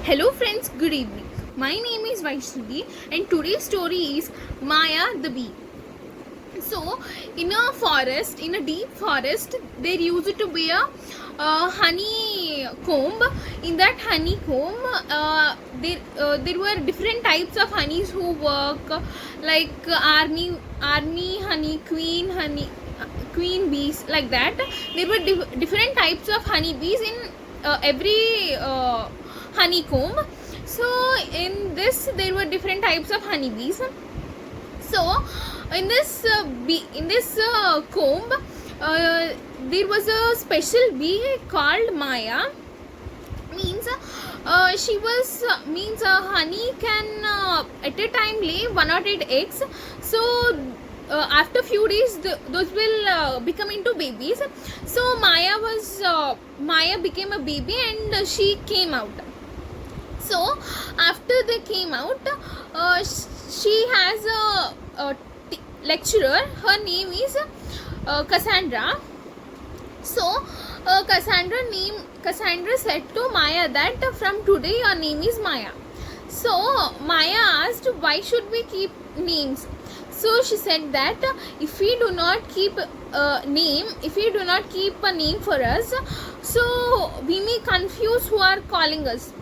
Hello friends, good evening. My name is Vaishnavi and today's story is Maya the bee. So, in a forest, in a deep forest, there used to be a honeycomb. In that honeycomb, there were different types of honeys who work, like army honey, queen bees, like that. There were different types of honey bees in every honeycomb. So in this there were different types of honeybees. So in this comb, there was a special bee called Maya. Means she was means honey can at a time lay 108 eggs. So after few days those will become into babies. So Maya became a baby and she came out. So after they came out, she has a lecturer. Her name is Cassandra. So Cassandra said to Maya that from today your name is Maya. So Maya asked, why should we keep names? So she said that if we do not keep a name for us, so we may confuse who are calling us.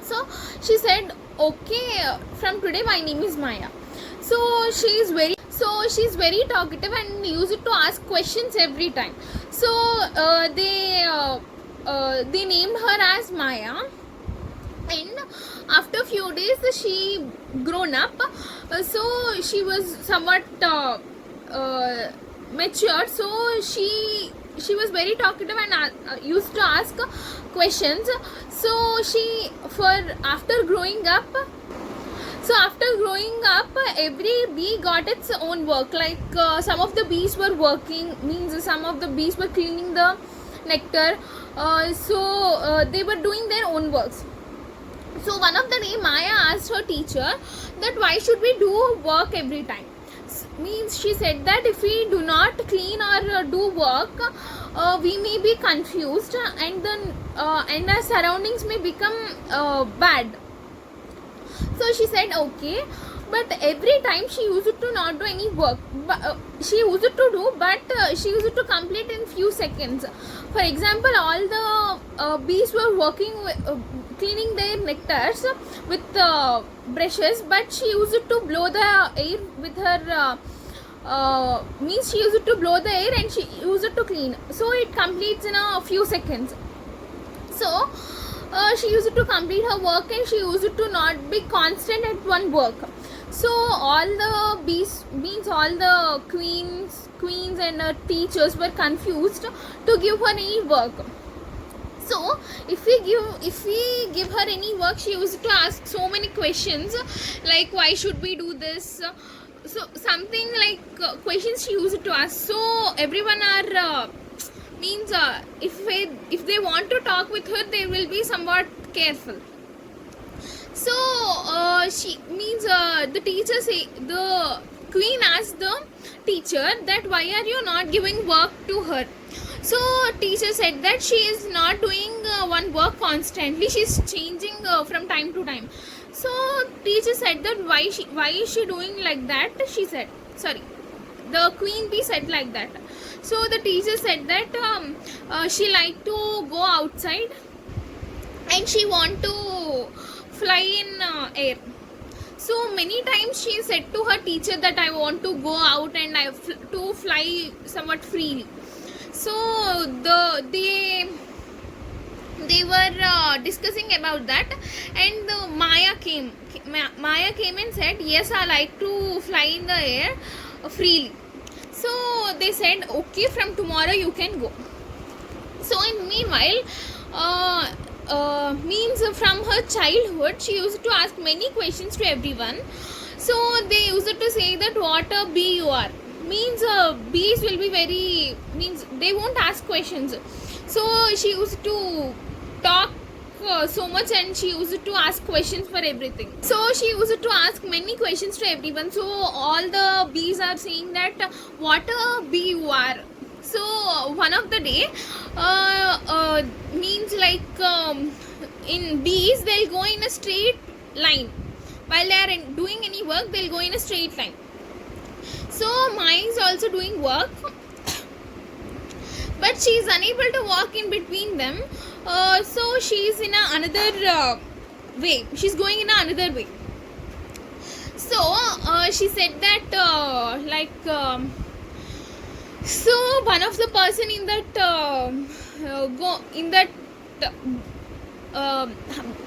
So she said, okay, from today my name is Maya. So she's very talkative and used to ask questions every time. So they named her as Maya. And after few days she grown up. So she was somewhat matured. So she was very talkative and used to ask questions. So after growing up, every bee got its own work. Like some of the bees were working, means some of the bees were cleaning the nectar. So they were doing their own works. So one of the day Maya asked her teacher that why should we do work every time. Means she said that if we do not clean or do work, we may be confused and then and our surroundings may become bad. So she said okay, but every time she used to not do any work, but she used to do, but she used to complete in few seconds. For example, all the bees were working cleaning their nectars with brushes, but she used to blow the air with her means she used to blow the air and she used to clean, so it completes in a few seconds. So she used to complete her work and she used to not be constant at one work. So all the bees, means all the queens and teachers were confused to give her any work. So if we give her any work, she used to ask so many questions, like why should we do this. So something like questions she used to ask. So everyone are means if they want to talk with her, they will be somewhat careful. So she means the queen asked the teacher that why are you not giving work to her. So teacher said that she is not doing one work constantly, she is changing from time to time. So teacher said that why is she doing like that. She said, sorry, the queen bee said like that. So the teacher said that she like to go outside and she want to fly in air. So many times she said to her teacher that I want to go out and I to fly somewhat freely. So they were discussing about that, and Maya came and said, yes, I like to fly in the air freely. So they said, okay, from tomorrow you can go. So in meanwhile, means from her childhood she used to ask many questions to everyone. So they used to say that what a bee you are. Means bees will be very, means they won't ask questions. So she used to talk so much and she used to ask questions for everything. So she used to ask many questions to everyone. So all the bees are saying that what a bee you are. So one of the day means like in bees they'll go in a straight line. While they are doing any work, they'll go in a straight line. So Maya is also doing work, but she is unable to walk in between them. So she is in another way. She's going in another way. So she said that so one of the person in that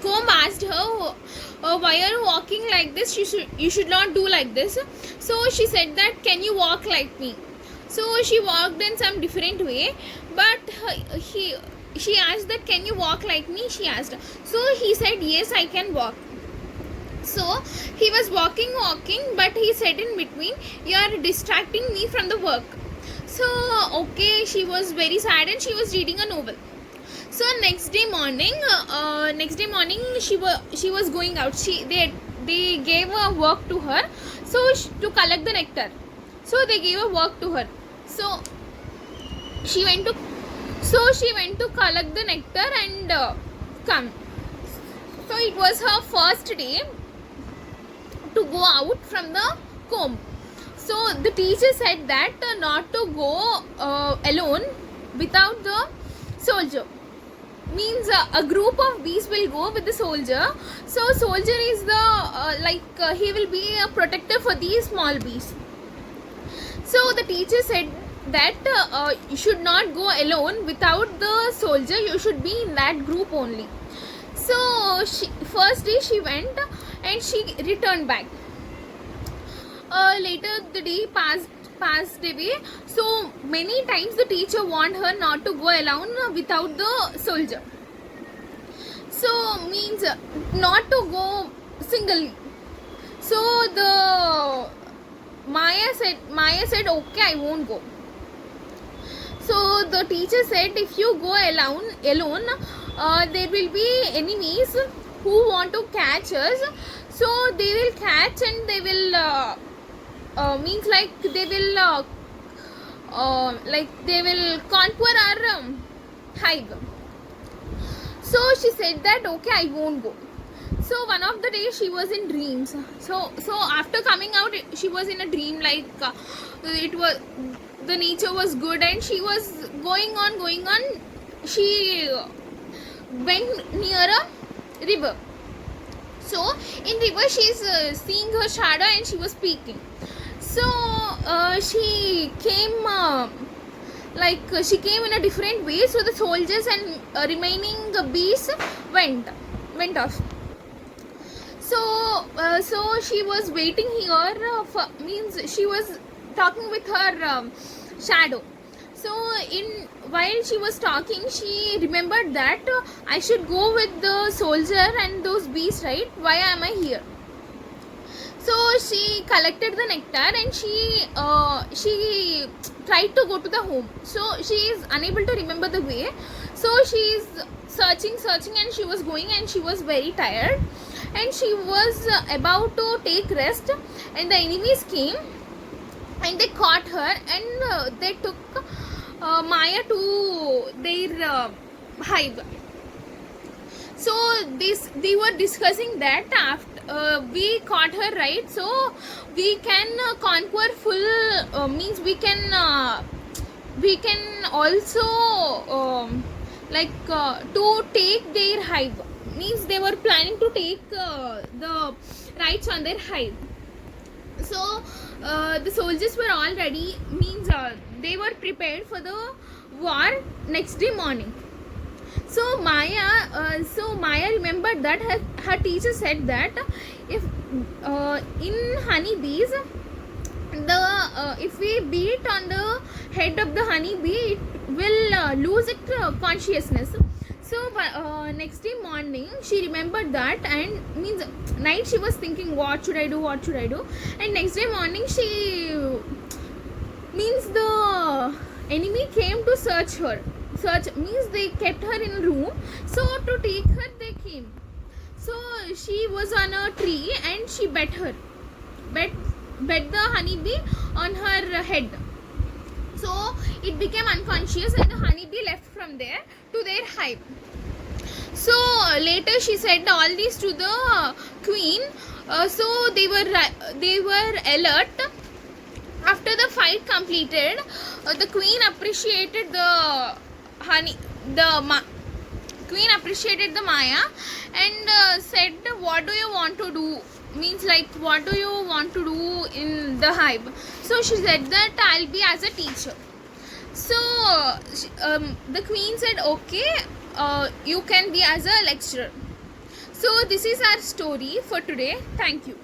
comb asked her, why are you walking like this? You should not do like this. So she said that, can you walk like me? So she walked in some different way, but she asked that, can you walk like me? She asked. So he said, yes, I can walk. So he was walking, but he said in between, you are distracting me from the work. So okay, she was very sad and she was reading a novel. So next day morning she was going out. They gave a work to her, so to collect the nectar. So they gave a work to her. So she went to collect the nectar and come. So it was her first day to go out from the comb. So the teacher said that not to go alone without the soldier. Means a group of bees will go with the soldier. So soldier is the he will be a protector for these small bees. So the teacher said that you should not go alone without the soldier. You should be in that group only. So first day she went and she returned back. Later the day passed away. So many times the teacher warned her not to go alone without the soldier. So means not to go singly. So the Maya said okay, I won't go. So the teacher said, if you go alone there will be enemies who want to catch us. So they will catch and they will means like they will conquer our hive. So she said that okay, I won't go. So one of the days she was in dreams. So after coming out, she was in a dream, like it was, the nature was good and she was going on. She went near a river. So in river she is seeing her shadow and she was speaking. So she came she came in a different way. So the soldiers and remaining bees went off. So she was waiting here means she was talking with her shadow. So while she was talking, she remembered that I should go with the soldier and those bees, right? Why am I here? So she collected the nectar and she tried to go to the home. So she is unable to remember the way. So she is searching and she was going and she was very tired and she was about to take rest, and the enemies came and they caught her and they took Maya to their hive. So they were discussing that after we caught her, right? So we can conquer full means we can also to take their hive. Means they were planning to take the rights on their hive. So the soldiers were all ready, means they were prepared for the war next day morning. So Maya remembered that her teacher said that if in honeybees, if we beat on the head of the honeybee, it will lose its consciousness. So next day morning she remembered that, and means night she was thinking what should I do, and next day morning she means the enemy came to search her. Search means they kept her in a room. So to take her they came. So she was on a tree and she bet the honeybee on her head. So it became unconscious and the honeybee left from there to their hive. So later she said all this to the queen. So they were alert. After the fight completed, the queen appreciated the honey, queen appreciated the Maya, and said, what do you want to do? Means like, what do you want to do in the hive? So she said that I'll be as a teacher. So the queen said, okay, you can be as a lecturer. So this is our story for today. Thank you.